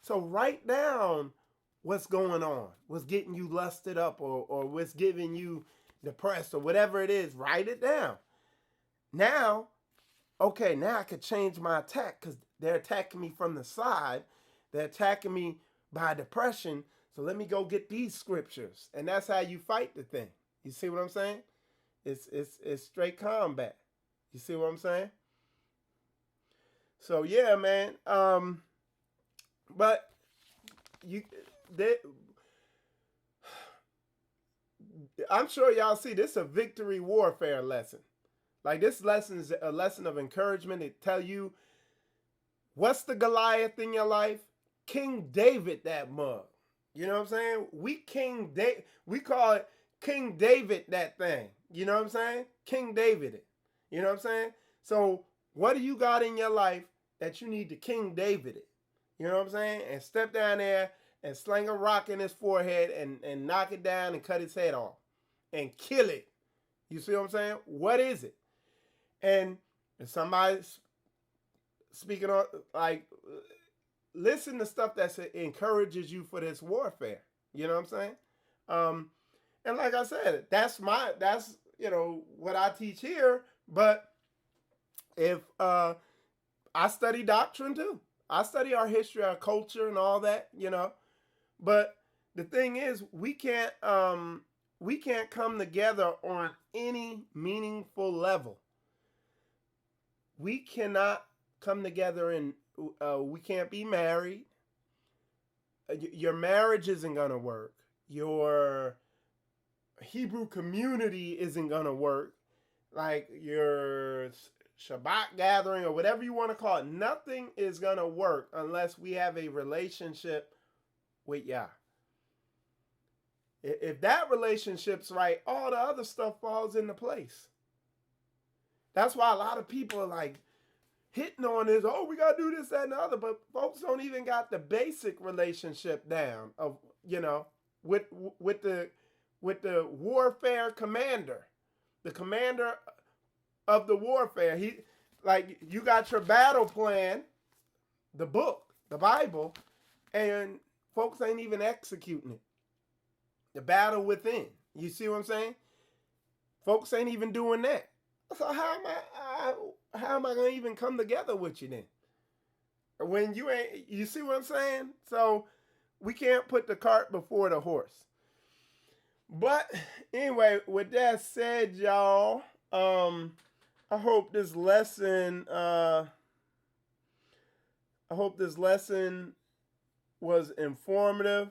So write down what's going on, what's getting you lusted up, or what's giving you depressed, or whatever it is. Write it down. Now, okay, now I could change my attack because they're attacking me from the side. They're attacking me by depression. So let me go get these scriptures. And that's how you fight the thing. You see what I'm saying? It's straight combat. You see what I'm saying? So yeah, man. But you, they, I'm sure y'all see this is a victory warfare lesson. Like this lesson is a lesson of encouragement to tell you what's the Goliath in your life? King David that mug. You know what I'm saying? We call it King David that thing. You know what I'm saying? King David it. You know what I'm saying? So what do you got in your life that you need to King David it? You know what I'm saying? And step down there and sling a rock in his forehead and knock it down and cut his head off and kill it. You see what I'm saying? What is it? And if somebody's speaking on, like, listen to stuff that encourages you for this warfare. You know what I'm saying? And like I said, that's what I teach here. But if I study doctrine too, I study our history, our culture, and all that. But the thing is, we can't come together on any meaningful level. We cannot come together and we can't be married. Your marriage isn't going to work. Your Hebrew community isn't going to work. Like your Shabbat gathering or whatever you want to call it. Nothing is going to work unless we have a relationship with Yah. If that relationship's right, all the other stuff falls into place. That's why a lot of people are like hitting on this, oh, we got to do this, that, and the other. But folks don't even got the basic relationship down of, with the warfare commander. The commander of the warfare. You got your battle plan, the book, the Bible, and folks ain't even executing it. The battle within. You see what I'm saying? Folks ain't even doing that. So how am I gonna even come together with you then? When you ain't, you see what I'm saying? So we can't put the cart before the horse. But anyway, with that said, y'all, I hope this lesson was informative.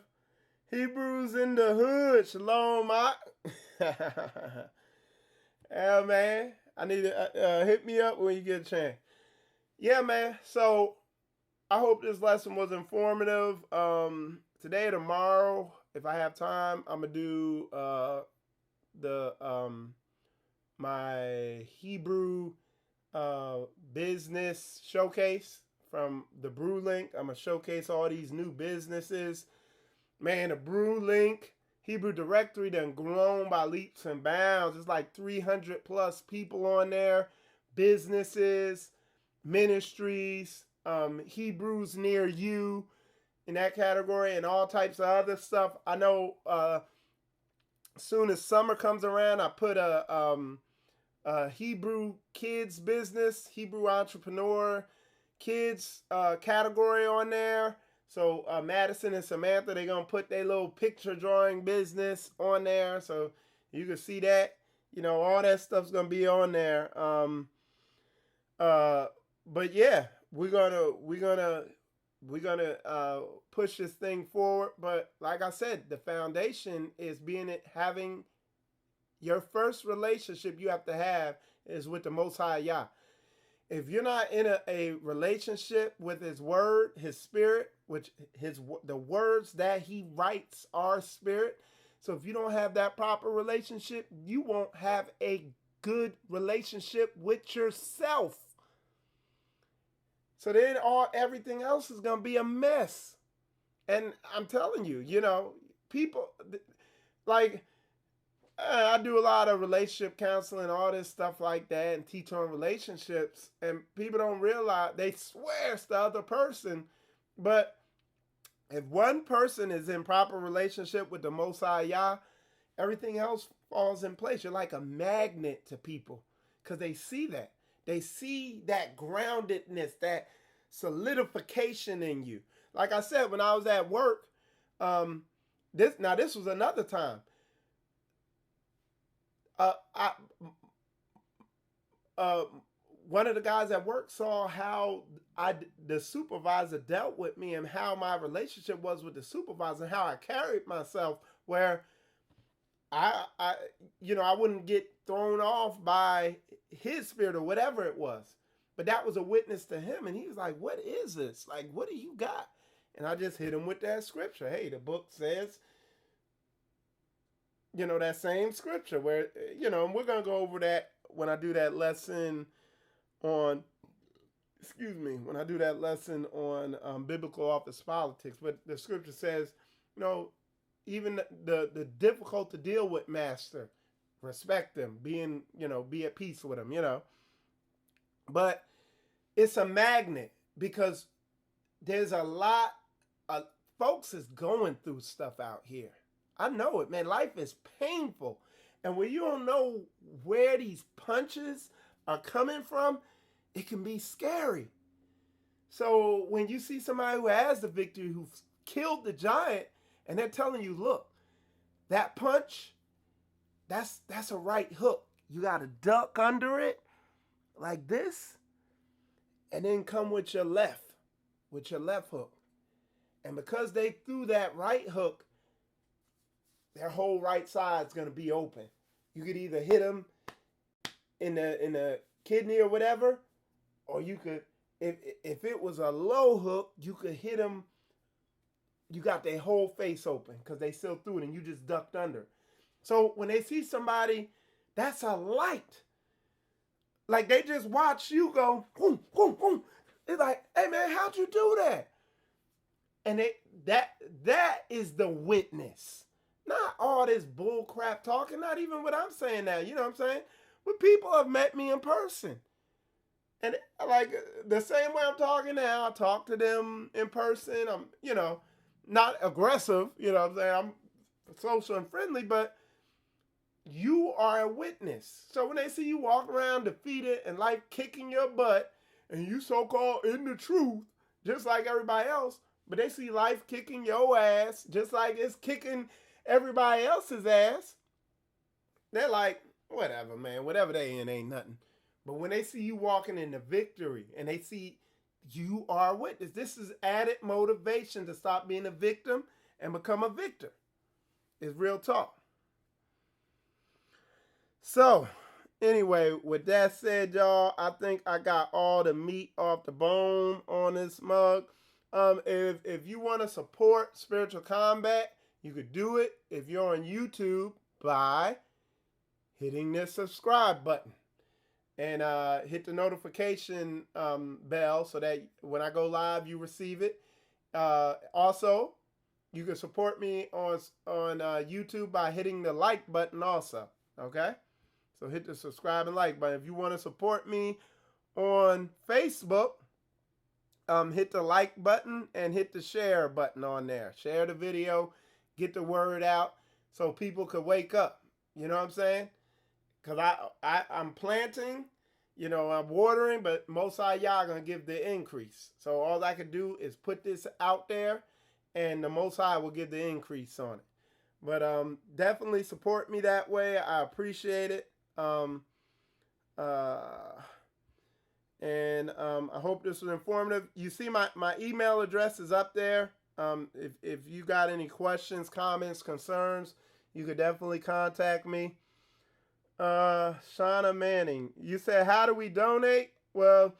Hebrews in the hood, shalom, yeah, man. I need to hit me up when you get a chance. Yeah, man. So I hope this lesson was informative. Today or tomorrow, if I have time, I'm gonna do my Hebrew business showcase from the Brew Link. I'm gonna showcase all these new businesses. Man, the Brew Link Hebrew directory done grown by leaps and bounds. It's like 300 plus people on there, businesses, ministries, Hebrews near you in that category, and all types of other stuff. I know as soon as summer comes around, I put a Hebrew kids business, Hebrew entrepreneur kids category on there. So Madison and Samantha, they're going to put their little picture drawing business on there. So you can see that. All that stuff's going to be on there. But yeah, we're gonna push this thing forward. But like I said, the foundation is having your first relationship you have to have is with the Most High Yah. If you're not in a relationship with His Word, His Spirit, which the words that He writes are Spirit. So if you don't have that proper relationship, you won't have a good relationship with yourself. So then everything else is gonna be a mess. And I'm telling you, people like. I do a lot of relationship counseling, all this stuff like that, and teach on relationships. And people don't realize, they swear it's the other person. But if one person is in proper relationship with the Most High Yah, everything else falls in place. You're like a magnet to people because they see that. They see that groundedness, that solidification in you. Like I said, when I was at work, this was another time. one of the guys at work saw how the supervisor dealt with me and how my relationship was with the supervisor and how I carried myself, where I I wouldn't get thrown off by his spirit or whatever it was. But that was a witness to him. And he was like, what is this? Like, what do you got? And I just hit him with that scripture. Hey, the book says, that same scripture where, and we're going to go over that when I do that lesson on, when I do that lesson on biblical office politics. But the scripture says, even the difficult to deal with master, respect them, be at peace with them, But it's a magnet because there's a lot of folks is going through stuff out here. I know it, man. Life is painful. And when you don't know where these punches are coming from, it can be scary. So when you see somebody who has the victory, who's killed the giant, and they're telling you, look, that punch, that's a right hook. You got to duck under it like this, and then come with your left hook. And because they threw that right hook, their whole right side is going to be open. You could either hit them in the kidney or whatever, or you could, if it was a low hook, you could hit them. You got their whole face open because they still threw it and you just ducked under. So when they see somebody, that's a light. Like they just watch you go, boom, boom, boom. It's like, hey man, how'd you do that? And that is the witness. Not all this bull crap talking, not even what I'm saying now, you know what I'm saying? But people have met me in person. And like the same way I'm talking now, I talk to them in person. I'm, not aggressive, what I'm saying? I'm social and friendly, but you are a witness. So when they see you walk around defeated and life kicking your butt, and you so-called in the truth, just like everybody else, but they see life kicking your ass, just like it's kicking everybody else's ass, they're like, whatever, man, whatever they in ain't nothing. But when they see you walking in the victory, and they see you are a witness, this is added motivation to stop being a victim and become a victor. It's real talk. So, anyway, with that said, y'all, I think I got all the meat off the bone on this mug. If you want to support Spiritual Combat, you could do it if you're on YouTube by hitting the subscribe button and hit the notification bell so that when I go live, you receive it. Also, you can support me on YouTube by hitting the like button also, okay? So hit the subscribe and like button. If you want to support me on Facebook, hit the like button and hit the share button on there. Share the video, get the word out so people could wake up. You know what I'm saying? Because I'm planting, I'm watering, but most of y'all going to give the increase. So all I can do is put this out there, and the Most High will give the increase on it. But definitely support me that way. I appreciate it. I hope this was informative. You see my email address is up there. If you got any questions, comments, concerns, you could definitely contact me. Shauna Manning, you said, how do we donate? Well,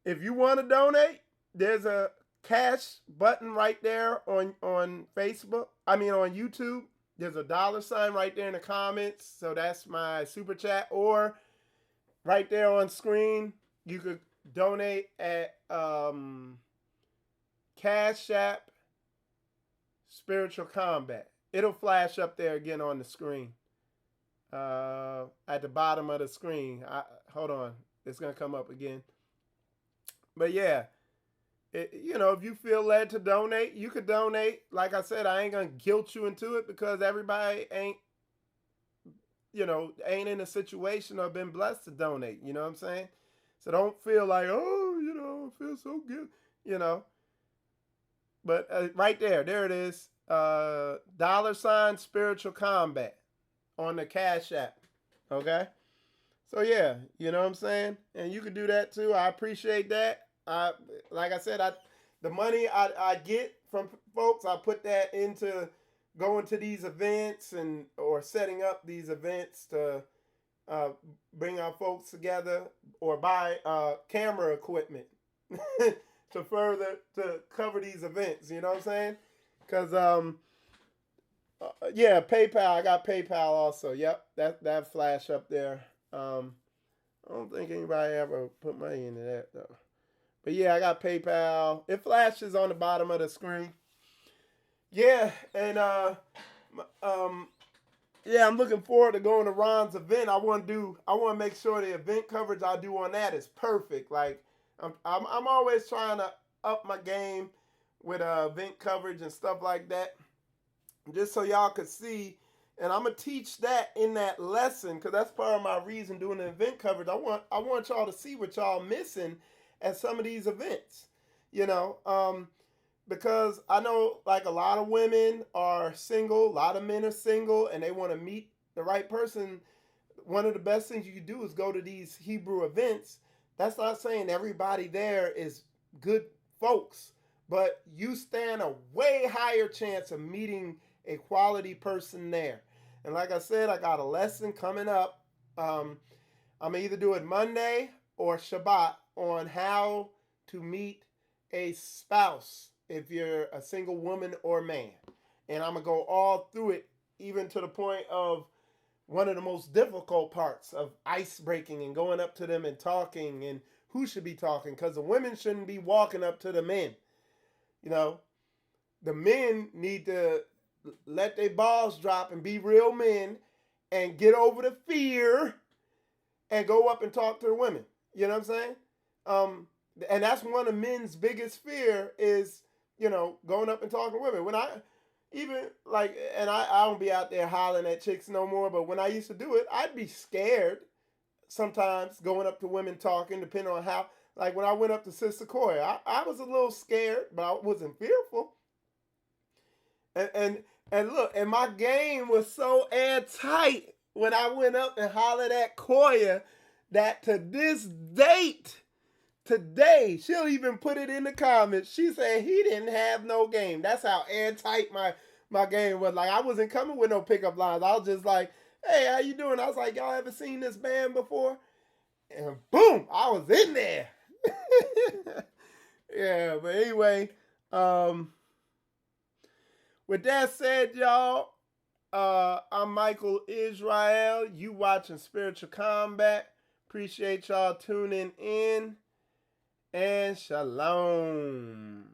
if you want to donate, there's a cash button right there on Facebook. I mean, on YouTube. There's a $sign right there in the comments. So that's my super chat. Or right there on screen, you could donate at Cash App Spiritual Combat. It'll flash up there again on the screen. At the bottom of the screen. Hold on. It's going to come up again. But yeah, if you feel led to donate, you could donate. Like I said, I ain't going to guilt you into it because everybody ain't in a situation or been blessed to donate. You know what I'm saying? So don't feel like, I feel so good, But right there it is. $sign Spiritual Combat on the Cash App. Okay? So yeah, you know what I'm saying? And you can do that too. I appreciate that. I like I said, the money I get from folks, I put that into going to these events and or setting up these events to uh, bring our folks together or buy camera equipment to cover these events. You know what I'm saying? Because yeah, PayPal. I got PayPal also. Yep, that flash up there. I don't think anybody ever put money into that though. But yeah, I got PayPal. It flashes on the bottom of the screen. Yeah, and um, yeah, I'm looking forward to going to Ron's event. I want to make sure the event coverage I do on that is perfect. Like I'm always trying to up my game with event coverage and stuff like that, just so y'all could see. And I'm gonna teach that in that lesson because that's part of my reason doing the event coverage. I want y'all to see what y'all missing at some of these events. You know, because I know like a lot of women are single, a lot of men are single, and they want to meet the right person. One of the best things you can do is go to these Hebrew events. That's not saying everybody there is good folks, but you stand a way higher chance of meeting a quality person there. And like I said, I got a lesson coming up. I'm gonna either do it Monday or Shabbat on how to meet a spouse if you're a single woman or man. And I'm gonna go all through it, even to the point of one of the most difficult parts of ice breaking and going up to them and talking and who should be talking, because the women shouldn't be walking up to the men. You know, the men need to let their balls drop and be real men and get over the fear and go up and talk to the women. You know what I'm saying? And that's one of men's biggest fear is, you know, going up and talking to women. When I even like, and I don't be out there hollering at chicks no more, but when I used to do it, I'd be scared sometimes going up to women talking, depending on how, like when I went up to Sister Coy, I was a little scared, but I wasn't fearful. And look, and my game was so airtight when I went up and hollered at Koya that to this date, today, she'll even put it in the comments. She said he didn't have no game. That's how airtight my game was. Like I wasn't coming with no pickup lines. I was just like, hey, how you doing? I was like, y'all ever seen this band before? And boom, I was in there. Yeah, but anyway, with that said, y'all, I'm Michael Israel. You watching Spiritual Combat. Appreciate y'all tuning in. And shalom.